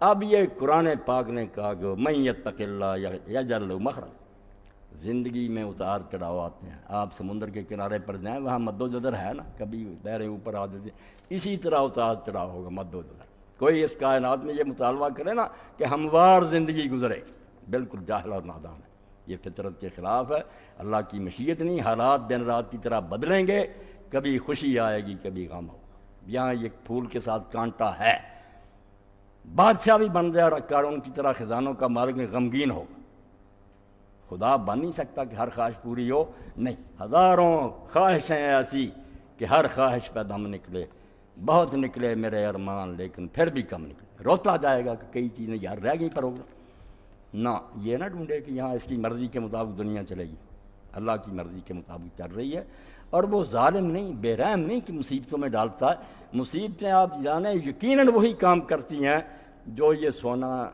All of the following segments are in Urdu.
اب یہ قرآن پاک نے کہا کہ من یتق اللہ یجعل لہ مخرج، زندگی میں اتار چڑھاؤ آتے ہیں. آپ سمندر کے کنارے پر جائیں، وہاں مد و جزر ہے نا، کبھی لہریں اوپر آ جاتی ہیں، اسی طرح اتار چڑھاؤ ہوگا، مد و جزر. کوئی اس کائنات میں یہ مطالبہ کرے نا کہ ہموار زندگی گزرے، بالکل جاہل اور نادان ہے. یہ فطرت کے خلاف ہے. اللہ کی مشیت نہیں، حالات دن رات کی طرح بدلیں گے، کبھی خوشی آئے گی کبھی غم ہوگا. یہاں یہ پھول کے ساتھ کانٹا ہے. بادشاہ بھی بن جائے اور قارون کی طرح خزانوں کا مالک غمگین ہوگا. خدا بن نہیں سکتا کہ ہر خواہش پوری ہو، نہیں. ہزاروں خواہشیں ایسی کہ ہر خواہش پہ دم نکلے. بہت نکلے میرے ارمان لیکن پھر بھی کم نکلے. روتا جائے گا کہ کئی چیزیں یار رہ گئی پروگرام. نہ یہ نہ ڈھونڈے کہ یہاں اس کی مرضی کے مطابق دنیا چلے گی. اللہ کی مرضی کے مطابق چل رہی ہے. اور وہ ظالم نہیں، بے رحم نہیں کہ مصیبتوں میں ڈالتا ہے. مصیبتیں آپ جانیں یقیناً وہی کام کرتی ہیں جو یہ سونا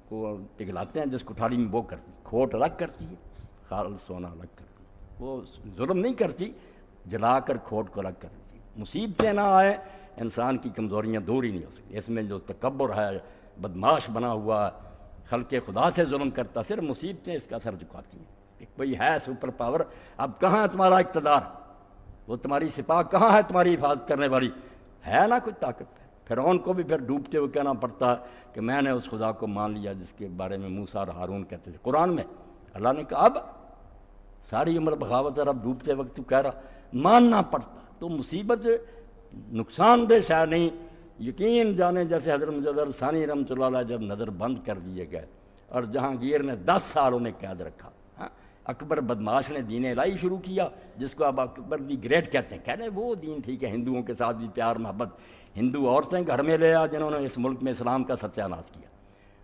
کو پگھلاتے ہیں، جس کوٹھاری میں وہ کرتی. کھوٹ الگ کرتی ہے، خالص سونا الگ کرتی ہے. وہ ظلم نہیں کرتی، جلا کر کھوٹ کو الگ کرتی ہے. مصیبتیں نہ آئیں، انسان کی کمزوریاں دور ہی نہیں ہو سکتی. اس میں جو تکبر ہے، بدماش بنا ہوا ہے، خلق خدا سے ظلم کرتا، صرف مصیبتیں اس کا سر جھکاتی ہیں کہ کوئی ہے سپر پاور. اب کہاں ہے تمہارا اقتدار؟ وہ تمہاری سپاہ کہاں ہے تمہاری حفاظت کرنے والی؟ ہے نا کچھ طاقت؟ فرعون کو بھی پھر ڈوبتے ہوئے کہنا پڑتا کہ میں نے اس خدا کو مان لیا جس کے بارے میں موسیٰ اور ہارون کہتے تھے. قرآن میں اللہ نے کہا اب ساری عمر بغاوت اور اب ڈوبتے وقت تو کہہ رہا ماننا پڑتا. تو مصیبت نقصان دہ شاید نہیں. یقین جانے جیسے حضرت مجدد ثانی رحمۃ اللہ علیہ جب نظر بند کر دیے گئے اور جہانگیر نے 10 سال انہیں قید رکھا. اکبر بدماش نے دین الہی شروع کیا جس کو اب اکبر دی گریٹ کہتے ہیں. کہہ رہے وہ دین ٹھیک ہے، ہندوؤں کے ساتھ بھی پیار محبت، ہندو عورتیں گھر میں لے آ جنہوں نے اس ملک میں اسلام کا ستیہ ناش کیا.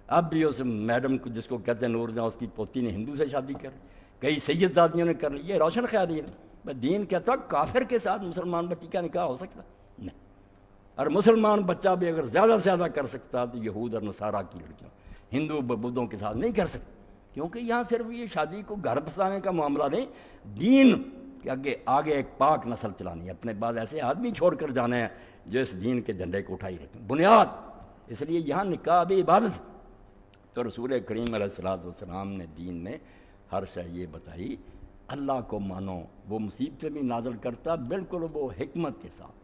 اب بھی اس میڈم کو جس کو کہتے ہیں نور جہاں، اس کی پوتی نے ہندو سے شادی کر لی، کئی سید زادیوں نے کر لی. یہ روشن خیالی ہے. دین کہتا کافر کے ساتھ مسلمان بچی کا نکاح ہو سکتا نہیں. اور مسلمان بچہ بھی اگر زیادہ سے زیادہ کر سکتا تو یہود اور نصارہ کی لڑکیاں ہندو بدھوں کے ساتھ نہیں کر سکتے. کیونکہ یہاں صرف یہ شادی کو گھر بسانے کا معاملہ نہیں، دین کہ آگے ایک پاک نسل چلانی ہے. اپنے بعد ایسے آدمی چھوڑ کر جانے ہیں جو اس دین کے جھنڈے کو اٹھائی رکھیں. بنیاد اس لیے یہاں نکاح بھی عبادت. تو رسول کریم علیہ الصلوۃ والسلام نے دین میں ہر شے یہ بتائی. اللہ کو مانو، وہ مصیبتیں بھی نازل کرتا بالکل وہ حکمت کے ساتھ.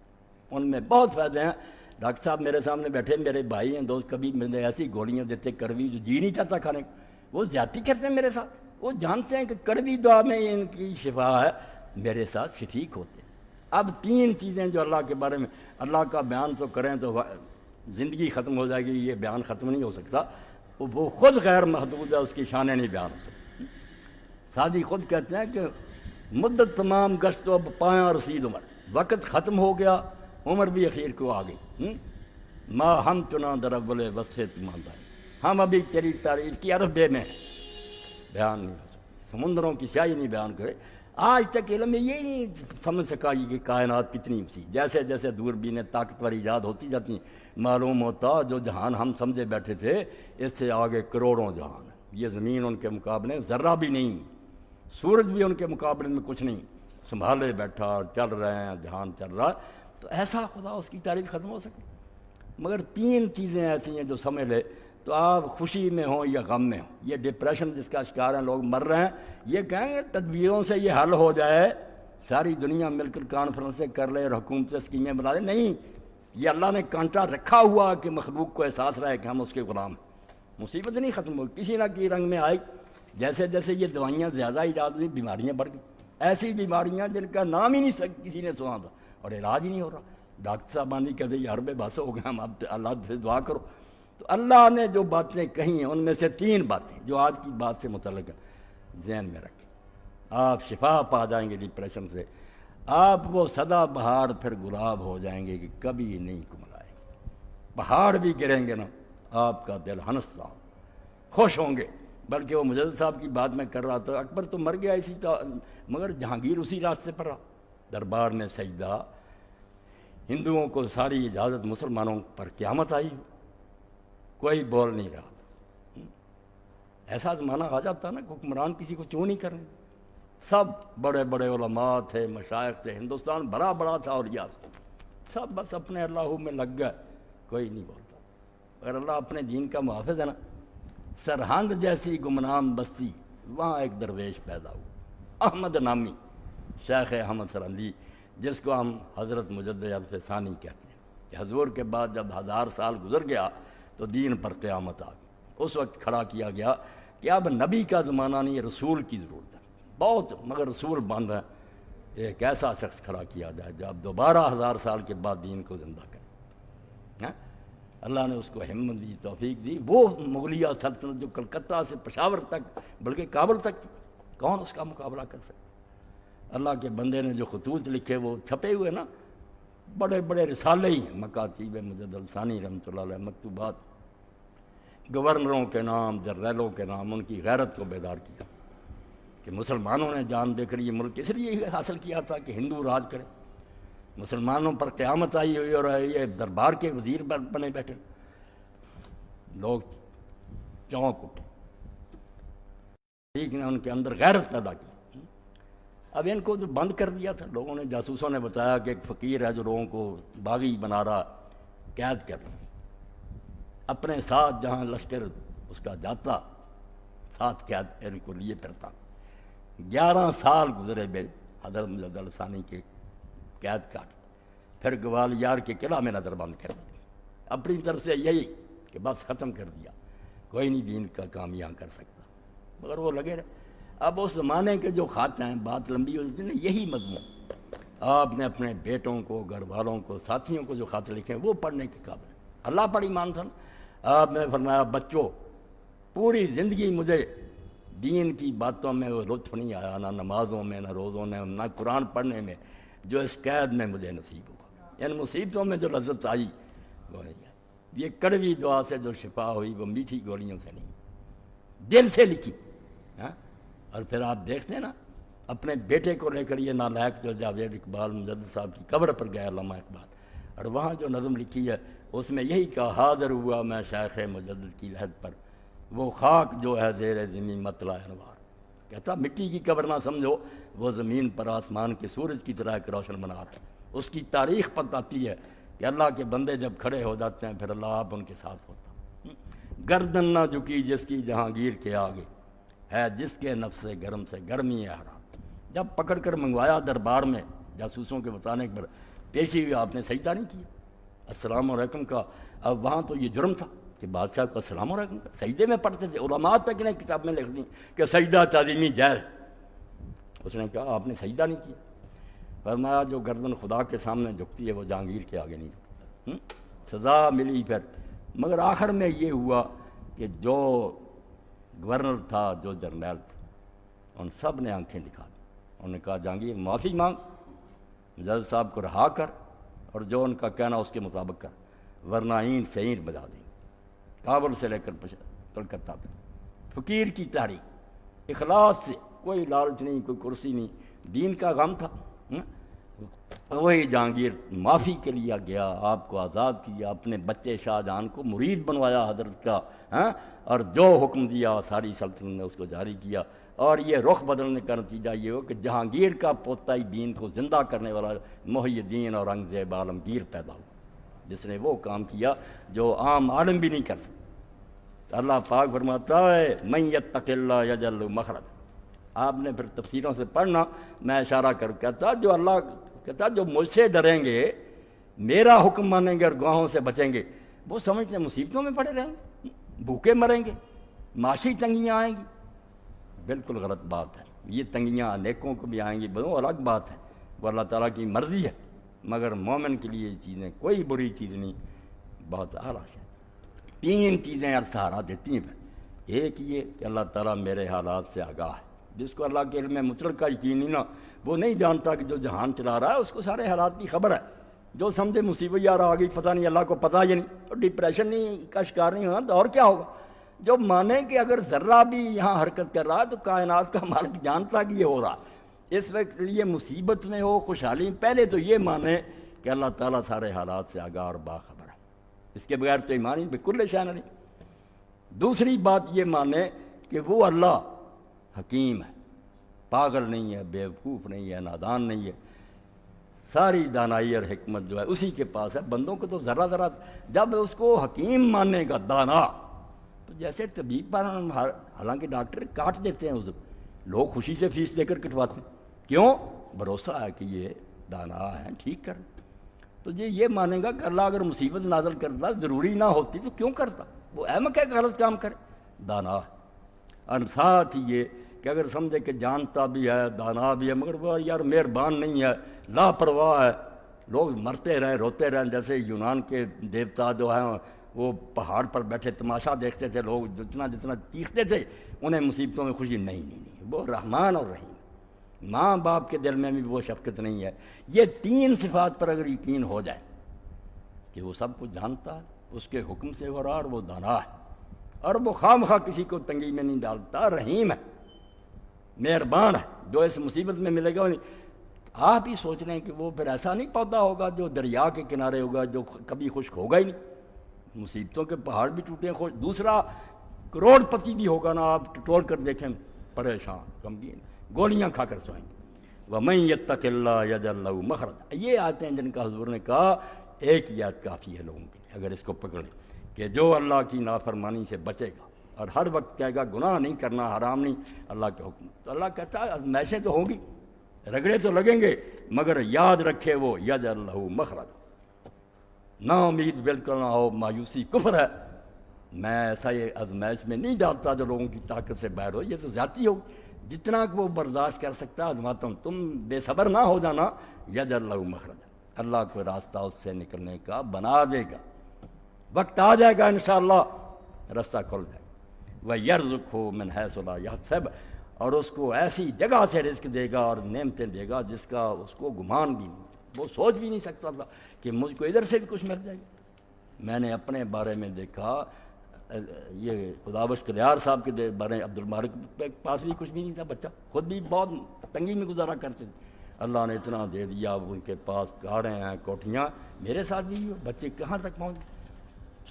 ان میں بہت فائدے ہیں. ڈاکٹر صاحب میرے سامنے بیٹھے میرے بھائی ہیں دوست، کبھی مجھے ایسی گولیاں دیتے کڑوی جو جی نہیں چاہتا کھانے کو. وہ زیادتی کرتے ہیں میرے ساتھ. وہ جانتے ہیں کہ کڑوی دعا میں ان کی شفا ہے، میرے ساتھ شفیق ہوتے ہیں. اب 3 چیزیں جو اللہ کے بارے میں، اللہ کا بیان تو کریں تو زندگی ختم ہو جائے گی، یہ بیان ختم نہیں ہو سکتا. وہ خود غیر محدود ہے، اس کی شانیں نہیں بیان ہو سکتی. سادی خود کہتے ہیں کہ مدت تمام گشت و پایاں رسید عمر، وقت ختم ہو گیا، عمر بھی اخیر کو آ گئی. ماں ہم چنا در اول وصفے تمہارا، ہم ابھی تیری تعریف کی عربے میں بیان نہیں ہو سکتی. سمندروں کی سیاہی نہیں بیان کرے. آج تک علم میں یہ نہیں سمجھ سکا کہ کائنات کتنی وسیع. جیسے جیسے دوربینیں طاقتور ایجاد ہوتی جاتی معلوم ہوتا جو جہان ہم سمجھے بیٹھے تھے اس سے آگے کروڑوں جہان. یہ زمین ان کے مقابلے ذرہ بھی نہیں، سورج بھی ان کے مقابلے میں کچھ نہیں. سنبھالے بیٹھا، چل رہے ہیں، جہان چل رہا. تو ایسا خدا، اس کی تعریف ختم ہو سکتی. مگر 3 چیزیں ایسی ہیں جو سمجھ لے تو آپ خوشی میں ہوں یا غم میں ہوں. یہ ڈپریشن جس کا شکار ہیں، لوگ مر رہے ہیں، یہ کہیں گے تدبیروں سے یہ حل ہو جائے، ساری دنیا مل کر کانفرنسیں کر لے اور حکومتیں اسکیمیں بنا دیں. نہیں، یہ اللہ نے کانٹا رکھا ہوا کہ مخلوق کو احساس رہے کہ ہم اس کے غلام ہیں. مصیبت نہیں ختم ہوئی، کسی نہ کسی رنگ میں آئی. جیسے جیسے یہ دوائیاں زیادہ ایجاد ہوئی، بیماریاں بڑھ گئی. ایسی بیماریاں جن کا نام ہی نہیں کسی نے سنا تھا اور علاج ہی نہیں ہو رہا. ڈاکٹر صاحب آنی کہتے یہ حربے بس ہو گئے، ہم اب اللہ سے دعا کرو. تو اللہ نے جو باتیں کہی ہیں ان میں سے 3 باتیں جو آج کی بات سے متعلق ہیں ذہن میں رکھیں. آپ شفا پا جائیں گے ڈپریشن سے. آپ وہ سدا بہار پھر گلاب ہو جائیں گے کہ کبھی نہیں کملائیں گے. پہاڑ بھی گریں گے نا، آپ کا دل ہنستا خوش ہوں گے. بلکہ وہ مجدد صاحب کی بات میں کر رہا تھا، اکبر تو مر گیا اسی کا، مگر جہانگیر اسی راستے پر رہا. دربار میں سجدہ، ہندوؤں کو ساری اجازت، مسلمانوں پر قیامت آئی، کوئی بول نہیں رہا. ایسا زمانہ آ جاتا نا کہ حکمران کسی کو چوں نہیں کرنے. سب بڑے بڑے علماء تھے، مشائخ تھے، ہندوستان بڑا بڑا تھا، اور سب بس اپنے اللہ میں لگ گئے، کوئی نہیں بولتا. اگر اللہ اپنے دین کا محافظ ہے نا، سرہند جیسی گمنام بستی، وہاں ایک درویش پیدا ہوا احمد نامی، شیخ احمد سرہندی، جس کو ہم حضرت مجدد الف ثانی کہتے ہیں، کہ حضور کے بعد جب 1000 سال گزر گیا تو دین پر قیامت آ گئی۔ اس وقت کھڑا کیا گیا کہ اب نبی کا زمانہ نہیں، رسول کی ضرورت ہے بہت، مگر رسول بن رہا ہے، ایک ایسا شخص کھڑا کیا جائے جو اب دوبارہ 1000 سال کے بعد دین کو زندہ کرے۔ اللہ نے اس کو ہمت دی، توفیق دی۔ وہ مغلیہ سلطنت جو کلکتہ سے پشاور تک بلکہ کابل تک تھی، کون اس کا مقابلہ کر سکتا؟ اللہ کے بندے نے جو خطوط لکھے وہ چھپے ہوئے نا، بڑے بڑے رسالے ہی ہیں، مکاتیب مجدد الثانی رحمۃ اللہ علیہ، مکتوبات، گورنروں کے نام، جنرلوں کے نام، ان کی غیرت کو بیدار کیا کہ مسلمانوں نے جان دے کر یہ ملک اس لیے حاصل کیا تھا کہ ہندو راج کرے، مسلمانوں پر قیامت آئی ہوئی اور یہ دربار کے وزیر بنے بیٹھے، لوگ چونک اٹھے، ٹھیک نے ان کے اندر غیرت پیدا کی۔ اب ان کو جو بند کر دیا تھا لوگوں نے، جاسوسوں نے بتایا کہ ایک فقیر ہے جو لوگوں کو باغی بنا رہا، قید کر رہا، اپنے ساتھ جہاں لشکر اس کا جاتا ساتھ قید ان کو لیے پھرتا۔ 11 سال گزرے بے حضرت مجدد الف ثانی کے قید کاٹ، پھر گوالیار کے قلعہ میں نظر بند کر دیا، اپنی طرف سے یہی کہ بس ختم کر دیا، کوئی نہیں دین کا کام یہاں کر سکتا، مگر وہ لگے رہے۔ اب اس زمانے کے جو خط ہیں، بات لمبی ہوتی ہے نا، یہی مضمون آپ نے اپنے بیٹوں کو، گھر والوں کو، ساتھیوں کو جو خط لکھے وہ پڑھنے کے قابل ہیں۔ اللہ پر ایمان تھا نا، آپ نے فرمایا بچوں پوری زندگی مجھے دین کی باتوں میں وہ لطف نہیں آیا، نہ نمازوں میں، نہ روزوں میں، نہ قرآن پڑھنے میں، جو اس قید میں مجھے نصیب ہوا، ان مصیبتوں میں جو لذت آئی وہ نہیں ہے۔ یہ کڑوی دعا سے جو شفا ہوئی وہ میٹھی گولیوں سے نہیں، دل سے لکھی۔ اور پھر آپ دیکھتے ہیں نا، اپنے بیٹے کو لے کر یہ نالائق جو جاوید اقبال مجدد صاحب کی قبر پر گیا علامہ اقبال، اور وہاں جو نظم لکھی ہے اس میں یہی کہا، حاضر ہوا میں شیخ مجدد کی لحد پر، وہ خاک جو ہے زیر زمین مطلع انوار، کہتا مٹی کی قبر نہ سمجھو، وہ زمین پر آسمان کے سورج کی طرح ایک روشن منار ہے۔ اس کی تاریخ بتاتی ہے کہ اللہ کے بندے جب کھڑے ہو جاتے ہیں پھر اللہ آپ ان کے ساتھ ہوتا۔ گردن نہ جھکی جس کی جہانگیر کے آگے، ہے جس کے نفس گرم سے گرمی ہے حرام۔ جب پکڑ کر منگوایا دربار میں جاسوسوں کے بتانے پر، پیشی ہوئی آپ نے سجدہ نہیں کیا السلام علیکم کا۔ اب وہاں تو یہ جرم تھا کہ بادشاہ کو السلام علیکم کا سجدے میں پڑھتے تھے، علماء تک نے کتاب میں لکھ دی کہ سجدہ تعظیمی جائز۔ اس نے کہا آپ نے سجدہ نہیں کیا، فرمایا جو گردن خدا کے سامنے جھکتی ہے وہ جہانگیر کے آگے نہیں جھکتی۔ سزا ملی پھر، مگر آخر میں یہ ہوا کہ جو گورنر تھا، جو جرنیل تھا، ان سب نے آنکھیں دکھا دی، انہوں نے کہا جہانگیر معافی مانگ، جج صاحب کو رہا کر، اور جو ان کا کہنا اس کے مطابق کر، ورنہ اینٹ سے اینٹ بجا دیں گے۔ کابل سے لے کر کلکتہ تک فقیر کی تحریک، اخلاص سے، کوئی لالچ نہیں، کوئی کرسی نہیں، دین کا غم تھا۔ وہی جہانگیر معافی کے لیے گیا، آپ کو آزاد کیا، اپنے بچے شاہ جہاں کو مرید بنوایا حضرت کا، اور جو حکم دیا ساری سلطنت نے اس کو جاری کیا۔ اور یہ رخ بدلنے کا نتیجہ یہ ہو کہ جہانگیر کا پوتا ہی دین کو زندہ کرنے والا محی الدین اورنگزیب عالمگیر پیدا ہوا، جس نے وہ کام کیا جو عام عالم بھی نہیں کر سکتا۔ اللہ پاک فرماتا ہے من یتق اللہ یجعل لہ مخرج۔ آپ نے پھر تفسیروں سے پڑھنا، میں اشارہ کر کہتا جو اللہ کہتا جو مجھ سے ڈریں گے، میرا حکم مانیں گے اور گناہوں سے بچیں گے، وہ سمجھتے ہیں مصیبتوں میں پڑے رہیں گے، بھوکے مریں گے، معاشی تنگیاں آئیں گی۔ بالکل غلط بات ہے، یہ تنگیاں نیکوں کو بھی آئیں گی، وہ الگ بات ہے، وہ اللہ تعالیٰ کی مرضی ہے، مگر مومن کے لیے یہ چیزیں کوئی بری چیز نہیں، بہت اعلیٰ ہے۔ 3 چیزیں سہارا دیتی ہیں۔ ایک یہ کہ اللہ تعالیٰ میرے حالات سے آگاہ ہے، جس کو اللہ کے علم مطلق کا یقین نہیں نا، وہ نہیں جانتا کہ جو جہان چلا رہا ہے اس کو سارے حالات کی خبر ہے۔ جو سمجھے مصیبت یار آ گئی، پتہ نہیں، اللہ کو پتہ ہی نہیں، تو ڈپریشن نہیں کا شکار نہیں ہونا، تو اور کیا ہوگا؟ جو مانے کہ اگر ذرہ بھی یہاں حرکت کر رہا ہے تو کائنات کا مالک جانتا کہ یہ ہو رہا، اس وقت یہ مصیبت میں ہو، خوشحالی میں، پہلے تو یہ مانے کہ اللہ تعالیٰ سارے حالات سے آگاہ اور باخبر ہے، اس کے بغیر تو ایمان ہی بالکل شان نہیں۔ دوسری بات یہ مانے کہ وہ اللہ حکیم ہے، پاگل نہیں ہے، بیوقوف نہیں ہے، نادان نہیں ہے، ساری دانائی اور حکمت جو ہے اسی کے پاس ہے، بندوں کو تو ذرا ذرا جب اس کو حکیم مانے گا دانا، تو جیسے طبیب پر حالانکہ ڈاکٹر کاٹ دیتے ہیں، اس لوگ خوشی سے فیس دے کر کٹواتے ہیں، کیوں؟ بھروسہ ہے کہ یہ دانا ہے، ٹھیک کر۔ تو یہ مانے گا کہ اللہ اگر مصیبت نازل کرتا ضروری نہ ہوتی تو کیوں کرتا، وہ احمق ہے کہ غلط کام کرے، دانا ہے۔ اور ساتھ ہی یہ کہ اگر سمجھے کہ جانتا بھی ہے دانا بھی ہے مگر وہ یار مہربان نہیں ہے، لاپرواہ ہے، لوگ مرتے رہیں روتے رہیں، جیسے یونان کے دیوتا جو ہیں وہ پہاڑ پر بیٹھے تماشا دیکھتے تھے، لوگ جتنا جتنا چیختے تھے انہیں مصیبتوں میں خوشی نہیں، وہ رحمان اور رحیم، ماں باپ کے دل میں بھی وہ شفقت نہیں ہے۔ یہ تین صفات پر اگر یقین ہو جائے کہ وہ سب کچھ جانتا ہے، اس کے حکم سے ہو رہا اور وہ دانا ہے، اور وہ خواہ کسی کو تنگی میں نہیں ڈالتا، رحیم ہے، مہربان ہے، جو اس مصیبت میں ملے گا آپ ہی سوچ رہے ہیں کہ وہ پھر ایسا نہیں پودا ہوگا جو دریا کے کنارے ہوگا، جو کبھی خشک ہوگا ہی نہیں، مصیبتوں کے پہاڑ بھی ٹوٹے ہیں، دوسرا کروڑ پتی بھی ہوگا نا، آپ ٹول کر دیکھیں پریشان غمگین گولیاں کھا کر سوئیں گے۔ وَمَن يَتَّقِ اللَّهَ يَجْعَل لَّهُ مَخْرَجًا، یہ آتے ہیں جن کا حضور نے کہا ایک ہی آیت کافی ہے لوگوں کے لیے اگر اس کو پکڑیں کہ جو اللہ کی نافرمانی سے بچے گا اور ہر وقت کہے گا گناہ نہیں کرنا، حرام نہیں، اللہ کے حکم، تو اللہ کہتا ہے آزمائشیں تو ہوں گی، رگڑے تو لگیں گے، مگر یاد رکھے وہ یجعل لہ مخرجا، نا امید بالکل نہ ہو، مایوسی کفر ہے، میں ایسا یہ آزمائش میں نہیں ڈالتا جو لوگوں کی طاقت سے باہر ہو، یہ تو زیادتی ہوگی، جتنا کہ وہ برداشت کر سکتا ہے آزماتا ہوں، تم بے صبر نہ ہو جانا، یجعل لہ مخرجا، اللہ کوئی راستہ اس سے نکلنے کا بنا دے گا، وقت آ جائے گا انشاءاللہ راستہ کھل جائے گا، وَيَرْزُقْهُ مِنْ حَيْثُ لَا يَحْتَسِبُ، اور اس کو ایسی جگہ سے رزق دے گا اور نعمتیں دے گا جس کا اس کو گمان بھی نہیں، وہ سوچ بھی نہیں سکتا تھا کہ مجھ کو ادھر سے بھی کچھ مل جائے گا۔ میں نے اپنے بارے میں دیکھا، یہ خدا بخش کلیار صاحب کے بارے میں، عبد المالک کے پاس بھی کچھ بھی نہیں تھا، بچہ خود بھی بہت تنگی میں گزارا کرتے تھے، اللہ نے اتنا دے دیا، ان کے پاس کاریں ہیں، کوٹھیاں، میرے ساتھ بھی بچے کہاں تک پہنچ،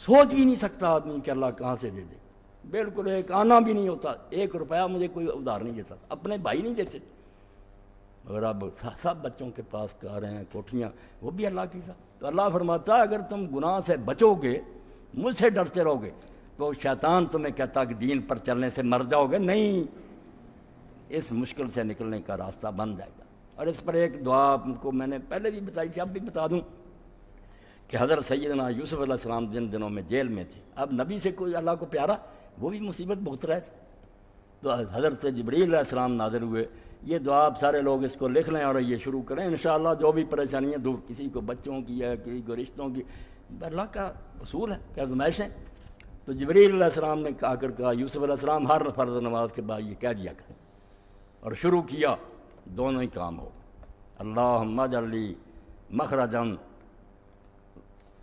سوچ بھی نہیں سکتا آدمی کہ اللہ کہاں سے دے دے، بالکل ایک آنا بھی نہیں ہوتا، 1 روپیہ مجھے کوئی ادھار نہیں دیتا، اپنے بھائی نہیں دیتے، مگر اب سب بچوں کے پاس کاریں ہیں، کوٹھیاں، وہ بھی اللہ کی ساتھ۔ تو اللہ فرماتا ہے اگر تم گناہ سے بچو گے، مجھ سے ڈرتے رہو گے، تو شیطان تمہیں کہتا کہ دین پر چلنے سے مر جاؤ گے، نہیں، اس مشکل سے نکلنے کا راستہ بن جائے گا۔ اور اس پر ایک دعا آپ کو میں نے پہلے بھی بتائی تھی، اب بھی بتا دوں کہ حضرت سیدنا یوسف علیہ السلام جن دنوں میں جیل میں تھے، اب نبی سے کوئی اللہ کو پیارا، وہ بھی مصیبت بھگت رہے تھے، تو حضرت جبریل علیہ السلام نازل ہوئے، یہ دعا آپ سارے لوگ اس کو لکھ لیں اور یہ شروع کریں، انشاءاللہ جو بھی پریشانیاں دور، کسی کو بچوں کی ہے، کسی کو رشتوں کی، اللہ کا اصول ہے کہ آزمائشیں۔ تو جبریل علیہ السلام نے کہا یوسف علیہ السلام ہر فرض نماز کے بعد یہ کہہ دیا کر، اور شروع کیا، دونوں ہی کام ہو، اللہم اجعل لی مخرجا،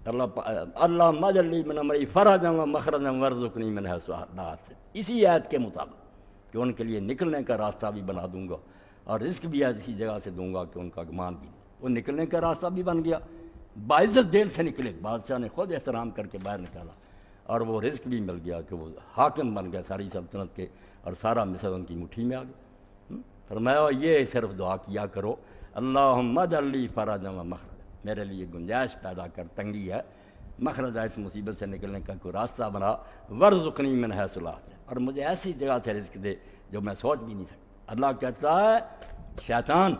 اللہم اجعل لی من امری فرجا و مخرجا وارزقنی من حیث لا احتسب، اسی آیت کے مطابق کہ ان کے لیے نکلنے کا راستہ بھی بنا دوں گا اور رزق بھی ایسی جگہ سے دوں گا کہ ان کا گمان بھی نہیں، وہ نکلنے کا راستہ بھی بن گیا، باعزت جیل سے نکلے، بادشاہ نے خود احترام کر کے باہر نکالا، اور وہ رزق بھی مل گیا کہ وہ حاکم بن گیا ساری سلطنت کے، اور سارا مصر ان کی مٹھی میں آ گیا۔ فرمایا یہ صرف دعا کیا کرو، اللہم اجعل لی فرجا و مخرجا، میرے لیے گنجائش پیدا کر، تنگی ہے، مخرجا اس مصیبت سے نکلنے کا کوئی راستہ بنا، وارزقنی من حیث لا احتسب، اور مجھے ایسی جگہ سے رزق دے جو میں سوچ بھی نہیں سکتا۔ اللہ کہتا ہے شیطان،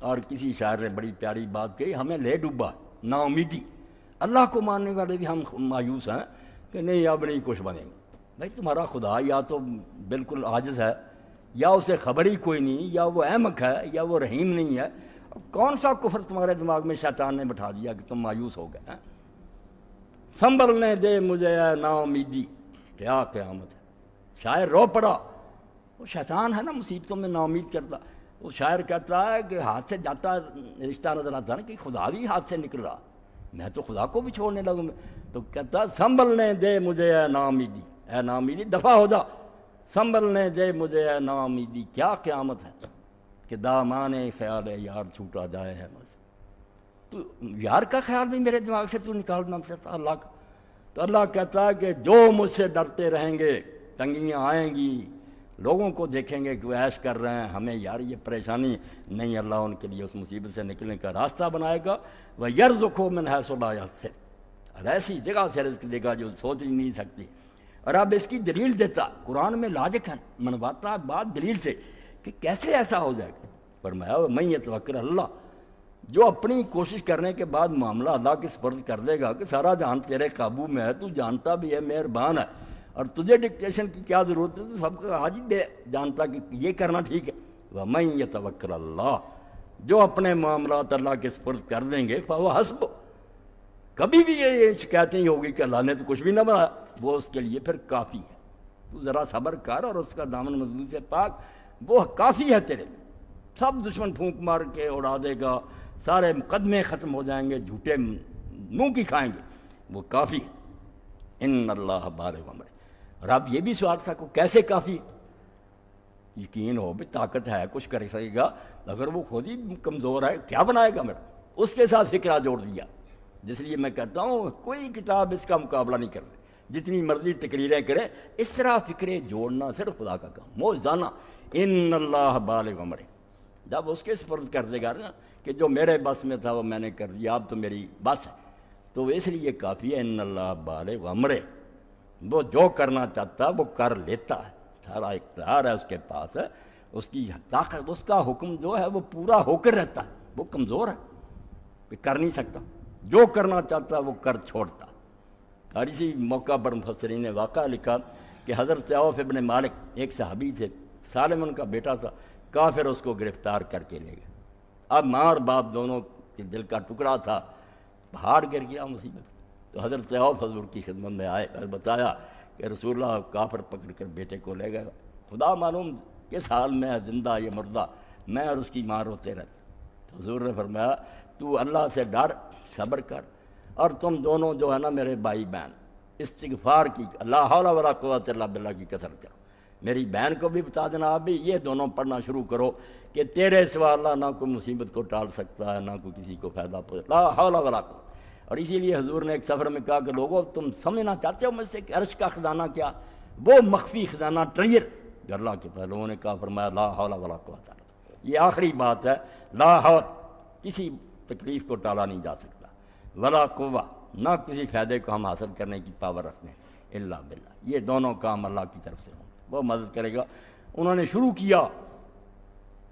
اور کسی شاعر نے بڑی پیاری بات کہی، ہمیں لے ڈوبا نا امیدی، اللہ کو ماننے والے بھی ہم مایوس ہیں کہ نہیں اب نہیں کچھ بنیں گے۔ بھائی تمہارا خدا یا تو بالکل عاجز ہے، یا اسے خبر ہی کوئی نہیں، یا وہ احمق ہے، یا وہ رحیم نہیں ہے، کون سا کفر تمہارے دماغ میں شیطان نے بٹھا دیا کہ تم مایوس ہو گئے ہیں؟ سنبھلنے دے مجھے اے نا امیدی، کیا قیامت ہے۔ شاعر رو پڑا، وہ شیطان ہے نا مصیبتوں میں نا امید کرتا، وہ شاعر کہتا ہے کہ ہاتھ سے جاتا رشتہ نظر آتا ہے کہ خدا بھی ہاتھ سے نکل رہا، میں تو خدا کو بھی چھوڑنے لگوں، تو کہتا سنبھلنے دے مجھے اے نا امیدی، اے نا امیدی دفع ہو جا، سنبھلنے دے مجھے اے نا امیدی، کیا قیامت ہے کہ دامان خیال یار چھوٹا جائے ہے بس، تو یار کا خیال بھی میرے دماغ سے تو نکالنا چاہتا اللہ کا۔ تو اللہ کہتا ہے کہ جو مجھ سے ڈرتے رہیں گے، تنگیاں آئیں گی، لوگوں کو دیکھیں گے کہ وہ عیش کر رہے ہیں، ہمیں یار یہ پریشانی نہیں، اللہ ان کے لیے اس مصیبت سے نکلنے کا راستہ بنائے گا۔ وَيَرْزُقْهُ مِنْ حَيْثُ لَا يَحْتَسِبُ، اور ایسی جگہ سے رزق دے گا جو سوچ ہی نہیں سکتی۔ اور اب اس کی دلیل دیتا، قرآن میں لاجک ہے، منواتا بات دلیل سے کہ کیسے ایسا ہو جائے گا۔ فرمایا وَمَن يَتَوَکَّلْ عَلَى اللَّهِ، جو اپنی کوشش کرنے کے بعد معاملہ اللہ کے سپرد کر دے گا کہ سارا جہان تیرے قابو میں ہے، تو جانتا بھی ہے، مہربان ہے، اور تجھے ڈکٹیشن کی کیا ضرورت ہے، تو سب کا آج ہی جانتا کہ یہ کرنا ٹھیک ہے۔ وَمَن يَتَوَکَّلْ عَلَى اللَّهِ، جو اپنے معاملات اللہ کے سپرد کر دیں گے فَهُوَ حَسْبُهُ، کبھی بھی یہ شکایت نہیں ہوگی کہ اللہ نے تو کچھ بھی نہ بنایا، وہ اس کے لیے پھر کافی ہے۔ تو ذرا صبر کر اور اس کا دامن مضبوطی سے پاک، وہ کافی ہے تیرے لیے۔ سب دشمن پھونک مار کے اڑا دے گا، سارے مقدمے ختم ہو جائیں گے، جھوٹے منہ کی کھائیں گے، وہ کافی ہے۔ ان اللہ بالغ امرہ، اور اب یہ بھی سوال تھا کہ کیسے کافی؟ یقین ہو بھی طاقت ہے، کچھ کر سکے گا، اگر وہ خود ہی کمزور ہے کیا بنائے گا میرا؟ اس کے ساتھ فکرہ جوڑ دیا، جس لیے میں کہتا ہوں کوئی کتاب اس کا مقابلہ نہیں کر رہی، جتنی مرضی تقریریں کرے، اس طرح فکریں جوڑنا صرف خدا کا کام، موزانہ۔ ان اللہ بالغ امرہ، جب اس کے سپرد کر دے گا نا کہ جو میرے بس میں تھا وہ میں نے کر دیا، اب تو میری بس ہے، تو اس لیے کافی ہے۔ ان اللہ بالغ امرہ، وہ جو کرنا چاہتا وہ کر لیتا ہے، سارا اختیار ہے اس کے پاس ہے، اس کی طاقت، اس کا حکم جو ہے وہ پورا ہو کر رہتا ہے، وہ کمزور ہے کہ کر نہیں سکتا، جو کرنا چاہتا وہ کر چھوڑتا۔ اور اسی موقع پر مفسرین نے واقعہ لکھا کہ حضرت عوف ابن مالک ایک صحابی تھے، سالم ان کا بیٹا تھا، کافر اس کو گرفتار کر کے لے گئے۔ اب ماں اور باپ دونوں کے دل کا ٹکڑا تھا، پہاڑ گر گیا مصیبت۔ تو حضرت عوف حضور کی خدمت میں آئے اور بتایا کہ رسول اللہ کافر پکڑ کر بیٹے کو لے گئے، خدا معلوم کس حال میں ہے، زندہ یا مردہ، میں اور اس کی ماں روتے رہتے۔ تو حضور نے فرمایا تو اللہ سے ڈر، صبر کر، اور تم دونوں جو ہے نا میرے بھائی بہن، استغفار کی، لا حول ولا قوت الا باللہ کی کثرت کرو۔ میری بہن کو بھی بتا دینا، آپ بھی یہ دونوں پڑھنا شروع کرو کہ تیرے سوا اللہ نہ کوئی مصیبت کو ٹال سکتا ہے، نہ کوئی کسی کو فائدہ پہنچے، لا حول ولا قوت۔ اور اسی لیے حضور نے ایک سفر میں کہا کہ لوگوں تم سمجھنا چاہتے ہو مجھ سے کہ عرش کا خزانہ کیا، وہ مخفی خزانہ ٹریئر جو اللہ کے پاس، لوگوں نے کہا، فرمایا لا حول ولا قوت۔ یہ آخری بات ہے، لا حول، کسی تکلیف کو ٹالا نہیں جا سکتا، ولا قوہ، نہ کسی فائدے کو ہم حاصل کرنے کی پاور رکھتے ہیں الا باللہ۔ یہ دونوں کام اللہ کی طرف سے ہوں، وہ مدد کرے گا۔ انہوں نے شروع کیا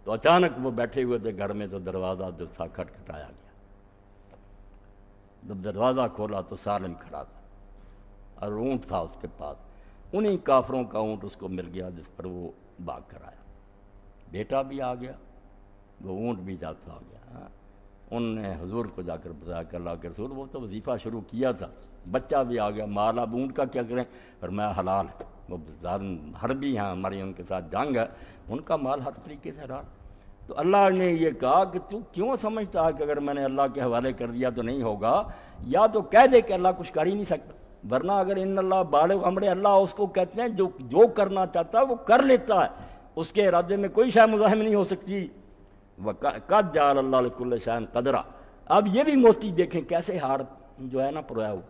تو اچانک وہ بیٹھے ہوئے تھے گھر میں، تو دروازہ جو تھا کھٹکھٹایا گیا۔ جب دروازہ کھولا تو سالم کھڑا تھا اور اونٹ تھا اس کے پاس، انہی کافروں کا اونٹ اس کو مل گیا جس پر وہ بھاگ کر آیا۔ بیٹا بھی آ گیا، وہ اونٹ بھی جاتا آ گیا۔ ان نے حضور کو جا کر بتایا کہ اللہ کے رسول وہ تو وظیفہ شروع کیا تھا، بچہ بھی آ گیا، مال اب اونٹ کا کیا کریں؟ فرمایا حلال ہے، وہ حربی ہیں، ہماری ان کے ساتھ جنگ ہے، ان کا مال ہر طریقے سے حلال۔ تو اللہ نے یہ کہا کہ تو کیوں سمجھتا ہے کہ اگر میں نے اللہ کے حوالے کر دیا تو نہیں ہوگا؟ یا تو کہہ دے کہ اللہ کچھ کر ہی نہیں سکتا، ورنہ اگر ان اللہ بالغ امرہ، اللہ اس کو کہتے ہیں جو کرنا چاہتا ہے وہ کر لیتا ہے، اس کے ارادے میں کوئی شے مزاحم نہیں ہو سکتی۔ قد جعل اللہ لکل شیء قدرا۔ اب یہ بھی موتی دیکھیں کیسے ہار جو ہے نا پرویا ہوا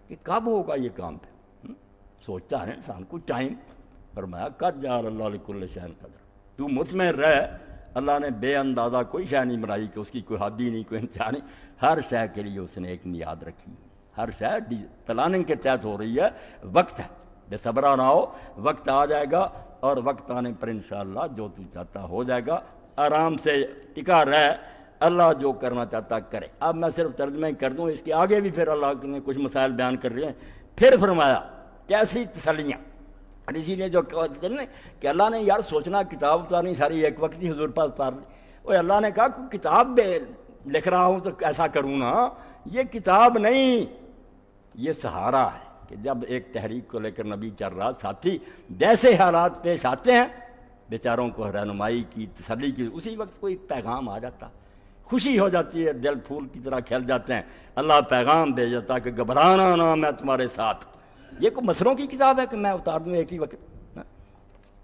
کہ کب ہوگا یہ کام پہ، سوچتا ہے انسان کو ٹائم۔ فرمایا قد جعل اللہ لکل شیء قدرا، تو مطمئن رہ، اللہ نے بے اندازہ کوئی شے نہیں بنائی کہ اس کی کوئی حد ہی نہیں، کوئی انتہا نہیں، ہر شے کے لیے اس نے ایک میعاد رکھی، ہر شے پلاننگ کے تحت ہو رہی ہے، وقت ہے، بے صبرا نہ ہو، وقت آ جائے گا، اور وقت آنے پر انشاءاللہ جو تو چاہتا ہو جائے گا، آرام سے ٹکا رہ، اللہ جو کرنا چاہتا کرے۔ اب میں صرف ترجمہ ہی کر دوں، اس کے آگے بھی پھر اللہ نے کچھ مسائل بیان کر رہے ہیں۔ پھر فرمایا کیسی تسلیاں، اور اسی لیے جو کہتے ہیں کہ اللہ نے یار سوچنا کتاب اتارنی ساری ایک وقت ہی حضور پاس اتار لی، اور اللہ نے کہا کہ کتاب لکھ رہا ہوں تو ایسا کروں نا، یہ کتاب نہیں، یہ سہارا ہے کہ جب ایک تحریک کو لے کر نبی چل رہا، ساتھی جیسے حالات پیش آتے ہیں بیچاروں کو رہنمائی کی، تسلی کی، اسی وقت کوئی پیغام آ جاتا، خوشی ہو جاتی ہے، دل پھول کی طرح کھل جاتے ہیں، اللہ پیغام دے جاتا کہ گھبرانا نہ، میں تمہارے ساتھ۔ یہ کوئی مسروں کی کتاب ہے کہ میں اتار دوں ایک ہی وقت؟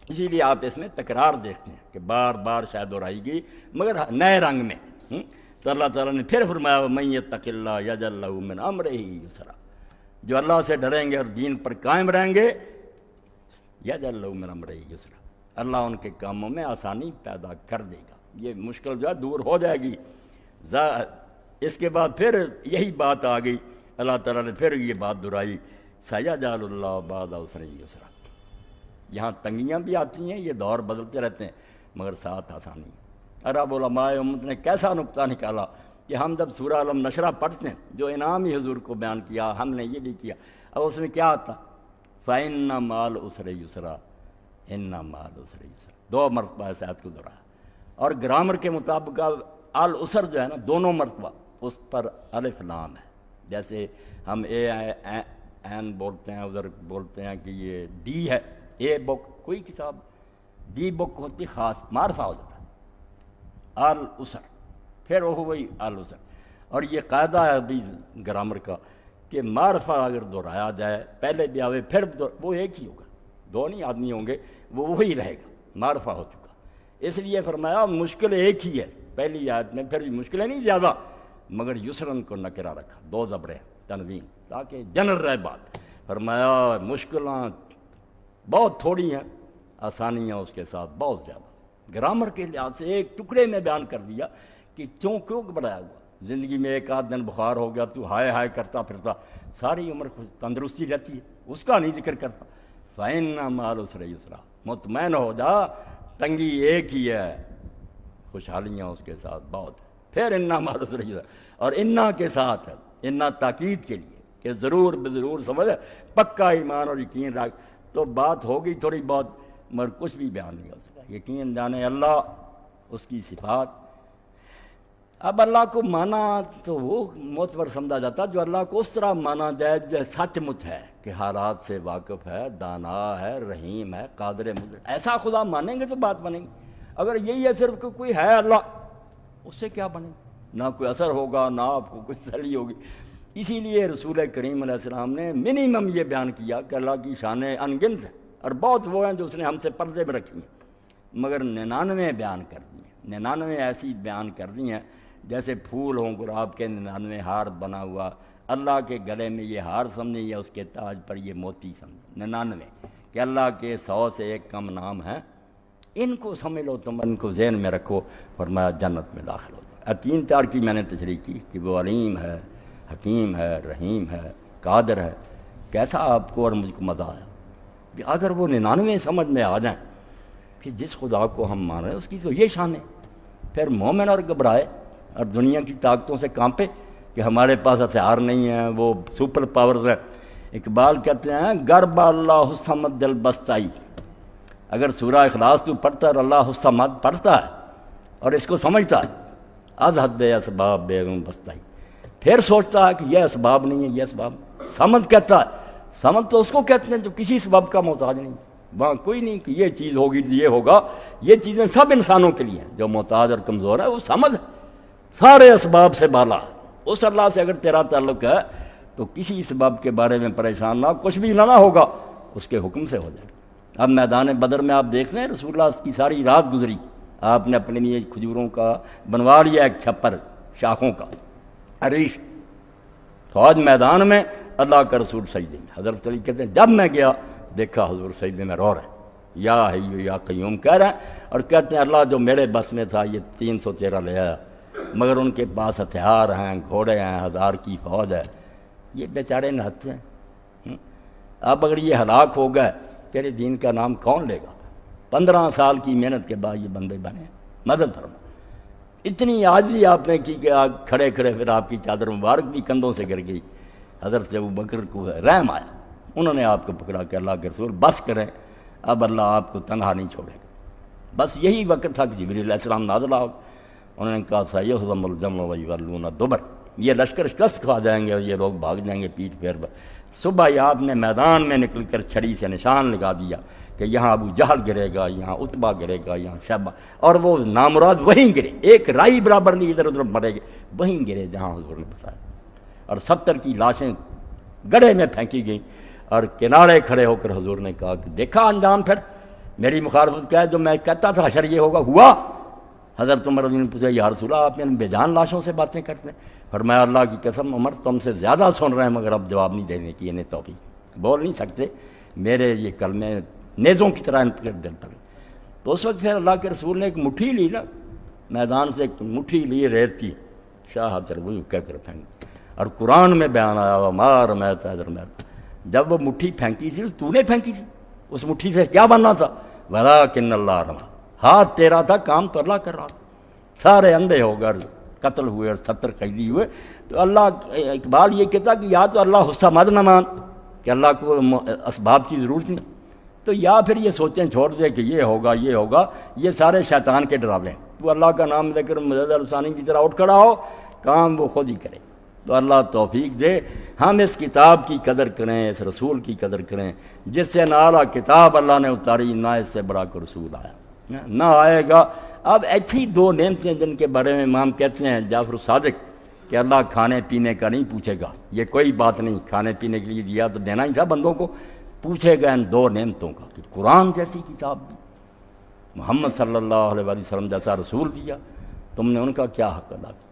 اسی لیے آپ اس میں تکرار دیکھتے ہیں کہ بار بار شاید دہرائی گئی مگر نئے رنگ میں۔ تو اللہ تعالیٰ نے پھر فرمایا وَمَن يَتَّقِ اللَّهَ يَجْعَل لَّهُ مِنْ أَمْرِهِ يُسْرًا، جو اللہ سے ڈریں گے اور دین پر قائم رہیں گے، يَجْعَل لَّهُ مِنْ أَمْرِهِ يُسْرًا، اللہ ان کے کاموں میں آسانی پیدا کر دے گا، یہ مشکل جو ہے دور ہو جائے گی۔ اس کے بعد پھر یہی بات آ گئی، اللہ تعالیٰ نے پھر یہ بات دہرائی، سیجعل اللہ بعد عسر یسرا۔ یہاں تنگیاں بھی آتی ہیں، یہ دور بدلتے رہتے ہیں، مگر ساتھ آسانی۔ عرب علماء امت نے کیسا نقطہ نکالا کہ ہم جب سورہ علم نشرہ پڑھتے ہیں، جو انعامی حضور کو بیان کیا، ہم نے یہ بھی کیا، اب اس میں کیا آتا؟ فَإِنَّ مَعَ الْعُسْرِ يُسْرًا إِنَّ مَعَ الْعُسْرِ يُسْرًا، 2 مرتبہ اس آیت کو دہرایا۔ اور گرامر کے مطابق العسر جو ہے نا، دونوں مرتبہ اس پر الف لام ہے۔ جیسے ہم اے این بولتے ہیں، ادھر بولتے ہیں کہ یہ ڈی ہے، اے بک کوئی کتاب، ڈی بک ہوتی خاص، معرفہ ہو جاتا ہے العسر، پھر وہ وہی العسر۔ اور یہ قاعدہ ہے ابھی گرامر کا کہ معرفہ اگر دہرایا جائے، پہلے بھی آوے پھر وہ ایک ہی ہوگا، 2 نہیں آدمی ہوں گے، وہ وہی رہے گا، معرفہ ہو چکا۔ اس لیے فرمایا مشکل ایک ہی ہے پہلی آیت میں، پھر بھی مشکلیں نہیں زیادہ، مگر یسرن کو نکرہ رکھا، 2 زبریں تنوین، تاکہ جنرل رہے بات۔ فرمایا مشکلیں بہت تھوڑی ہیں، آسانیاں اس کے ساتھ بہت زیادہ۔ گرامر کے لحاظ سے ایک ٹکڑے میں بیان کر دیا کہ کیوں گھبرایا ہوا، زندگی میں ایک آدھ دن بخار ہو گیا تو ہائے ہائے کرتا پھرتا، ساری عمر تندرستی رہتی ہے، اس کا نہیں ذکر کرتا۔ فَإِنَّ مَعَ الْعُسْرِ يُسْرًا، مطمئن ہو جا، تنگی ایک ہی ہے، خوشحالیاں اس کے ساتھ بہت ہیں۔ پھر اِنَّ مَعَ الْعُسْرِ يُسْرًا، اور اِنَّا کے ساتھ ہے، اِنَّا تاکید کے لیے کہ ضرور بضرور سمجھ، پکا ایمان اور یقین رکھ۔ تو بات ہوگی تھوڑی بہت، مگر کچھ بھی بیان نہیں ہو سکا۔ یقین جانے اللہ، اس کی صفات۔ اب اللہ کو مانا تو وہ معتبر سمجھا جاتا جو اللہ کو اس طرح مانا جائے جو سچ مچ ہے، کہ حالات سے واقف ہے، دانا ہے، رحیم ہے، قادر مطلق۔ ایسا خدا مانیں گے تو بات بنے گی۔ اگر یہی ہے صرف کہ کوئی ہے اللہ، اس سے کیا بنے گا؟ نہ کوئی اثر ہوگا، نہ آپ کو کچھ تسلی ہوگی۔ اسی لیے رسول کریم علیہ السلام نے منیمم یہ بیان کیا کہ اللہ کی شانیں انگنت ہیں، اور بہت وہ ہیں جو اس نے ہم سے پردے میں رکھی ہیں، مگر 99 بیان کر دی ہیں، 99 ایسی بیان کر دی ہیں جیسے پھول ہوں گلاب کے 99 ہار بنا ہوا، اللہ کے گلے میں یہ ہار سمجھیں یا اس کے تاج پر یہ موتی سمجھیں، 99 کہ اللہ کے 100 سے ایک کم نام ہیں، ان کو سمجھ لو، تم ان کو ذہن میں رکھو، فرمایا جنت میں داخل ہو جائے۔ 3-4 کی میں نے تشریح کی کہ وہ علیم ہے، حکیم ہے، رحیم ہے، قادر ہے۔ کیسا آپ کو اور مجھ کو مزہ آیا کہ اگر وہ 99 سمجھ میں آ جائیں کہ جس خدا کو ہم مان رہے ہیں اس کی تو یہ شان ہے، پھر مومن اور گھبرائے اور دنیا کی طاقتوں سے کانپے کہ ہمارے پاس ہتھیار نہیں ہیں، وہ سپر پاورز ہے۔ اقبال کہتے ہیں گرب اللہ الصمد دل بستائی، اگر سورہ اخلاص تو پڑھتا ہے اور اللہ الصمد پڑھتا ہے اور اس کو سمجھتا ہے، از حد اسباب بیرون بستائی، پھر سوچتا ہے کہ یہ اسباب نہیں ہے، یہ اسباب، سمجھ کہتا ہے، سمجھ تو اس کو کہتے ہیں جو کسی سبب کا محتاج نہیں، وہاں کوئی نہیں کہ یہ چیز ہوگی تو یہ ہوگا، یہ چیزیں سب انسانوں کے لیے ہیں، جو محتاج اور کمزور ہے وہ سمجھ سارے اسباب سے بالا ہے۔ اس اللہ سے اگر تیرا تعلق ہے تو کسی سبب کے بارے میں پریشان نہ، کچھ بھی نہ ہوگا، اس کے حکم سے ہو جائے گا۔ اب میدان بدر میں آپ دیکھ رہے ہیں رسول اللہ کی ساری رات گزری، آپ نے اپنے لیے کھجوروں کا بنوا لیا ایک چھپر شاخوں کا، عریش، فوج میدان میں، اللہ کا رسول سجدے میں۔ حضرت علی کہتے ہیں جب میں گیا دیکھا حضور سجدے میں رو رہے ہیں، یا حی یا قیوم کہہ رہے ہیں، اور کہتے ہیں اللہ جو میرے بس میں تھا یہ 313 لے آیا، مگر ان کے پاس ہتھیار ہیں، گھوڑے ہیں، 1000 کی فوج ہے، یہ بیچارے نہتے ہیں۔ اب اگر یہ ہلاک ہو گئے تیرے دین کا نام کون لے گا؟ 15 سال کی محنت کے بعد یہ بندے بنے، مدد فرما۔ اتنی عاجزی آپ نے کی کہ کھڑے کھڑے پھر آپ کی چادر مبارک بھی کندھوں سے گر گئی۔ حضرت ابوبکر کو رحم آیا، انہوں نے آپ کو پکڑا کہ اللہ کے رسول بس کریں، اب اللہ آپ کو تنہا نہیں چھوڑے گا۔ بس یہی وقت تھا کہ جبریل علیہ السلام نازل ہو، انہوں نے کہا سیہزم الجمع ویولون الدبر، یہ لشکر شکست کھا جائیں گے اور یہ لوگ بھاگ جائیں گے پیٹھ پھیر پر۔ صبح ہی آپ نے میدان میں نکل کر چھڑی سے نشان لگا دیا کہ یہاں ابو جہل گرے گا، یہاں عتبہ گرے گا، یہاں شیبہ، اور وہ نامراد وہیں گرے، ایک رائی برابر نہیں ادھر ادھر مرے گے، وہیں گرے جہاں حضور نے بتایا، اور 70 کی لاشیں گڑھے میں پھینکی گئیں، اور کنارے کھڑے ہو کر حضور نے کہا کہ دیکھا انجام پھر میری مخالفت کیا ہے، جو میں کہتا تھا حشر یہ ہوگا ہوا۔ حضرت عمر رضی اللہ عنہ نے پوچھا یا رسول اللہ آپ نے بے جان لاشوں سے باتیں کرتے ہیں؟ فرمایا اللہ کی قسم عمر تم سے زیادہ سن رہے ہیں مگر اب جواب نہیں دینے کی، انہیں توفیق، بول نہیں سکتے، میرے یہ کلمے نیزوں کی طرح ان پر دل پر۔ تو اس وقت پھر اللہ کے رسول نے ایک مٹھی لی نا، میدان سے ایک مٹھی لی ریت کی، شاہ تربوی کہہ کر پھینک، اور قرآن میں بیان آیا ہوا مار میں تیدر میں، جب وہ مٹھی پھینکی تھی تو نے پھینکی تھی، اس مٹھی سے کیا بننا تھا؟ ولیکن اللہ رما، ہاتھ تیرا تھا، کام تو اللہ کر رہا تھا، سارے اندھے ہو گئے، قتل ہوئے اور 70 قیدی ہوئے۔ تو اللہ اقبال یہ کہتا کہ یا تو اللہ حصہ مد نہ مان کہ اللہ کو اسباب کی ضرورت نہیں، تو یا پھر یہ سوچیں چھوڑ دے کہ یہ ہوگا یہ ہوگا، یہ سارے شیطان کے ڈراوے ہیں، تو اللہ کا نام لے کر مجد الثانی کی طرح اٹھ کھڑا ہو، کام وہ خود ہی کرے۔ تو اللہ توفیق دے ہم اس کتاب کی قدر کریں، اس رسول کی قدر کریں، جس سے نہ اعلیٰ کتاب اللہ نے اتاری، نہ اس سے بڑا کوئی رسول آیا، نہ آئے گا۔ اب ایسی دو نعمتیں جن کے بارے میں امام کہتے ہیں جعفر الصادق کہ اللہ کھانے پینے کا نہیں پوچھے گا، یہ کوئی بات نہیں، کھانے پینے کے لیے دیا تو دینا ہی تھا بندوں کو، پوچھے گا ان دو نعمتوں کا کہ قرآن جیسی کتاب دی، محمد صلی اللہ علیہ وسلم جیسا رسول دیا، تم نے ان کا کیا حق ادا کیا۔